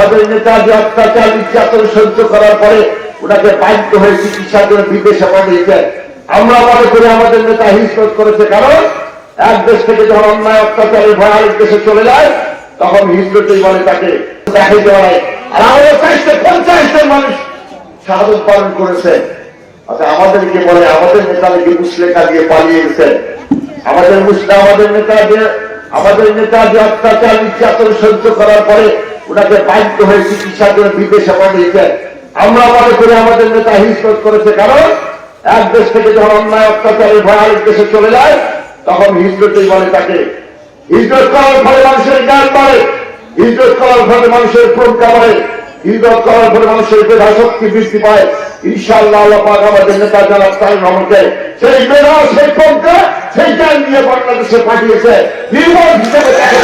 আমাদের নেতা যে অত্যাচার নির্যাতন সহ্য করার পরে ওনাকে বাধ্য হয়ে চিকিৎসার জন্য বিদেশে পাঠিয়েছেন। আমরা মনে করি আমাদের নেতা হিজরত করেছে, কারণ এক দেশ থেকে যখন অন্যায় অত্যাচারের ভয় আরেক দেশে চলে যায় তখন হিজরতই বলে তাকে দেখাই দেওয়া নাই। আর আমাদের 50 জন মানুষ শাহাদত পালন করেছে। আচ্ছা, আমাদেরকে বলে আমাদের নেতাদেরকে মুসলেখা দিয়ে পালিয়ে গেছেন। আমাদের নেতা যে অত্যাচার নির্যাতন সহ্য করার পরে ওনাকে বাধ্য হয়ে চিকিৎসার জন্য বিদেশে পাঠিয়েছেন। আমরা মনে করি আমাদের নেতা হিজরত করেছে, কারণ এক দেশ থেকে যখন অন্যায় অত্যাচারের ভয় আরেক দেশে চলে যায় তখন হিজরতই বলে তাকে। হিজরত করার ফলে মানুষের জ্ঞান বাড়ে, হিজরত করার ফলে মানুষের প্রজ্ঞা বাড়ে, হিজরত করার ফলে মানুষের মেধা শক্তি বৃদ্ধি পায়। ইনশাআল্লাহ আল্লাহ পাক আমাদের নেতা জনাব তারেক রহমানকে সেই মেধা, সেই প্রজ্ঞা, সেই জ্ঞান নিয়ে বাংলাদেশে পাঠিয়েছে নির্মল হিসেবে তাকে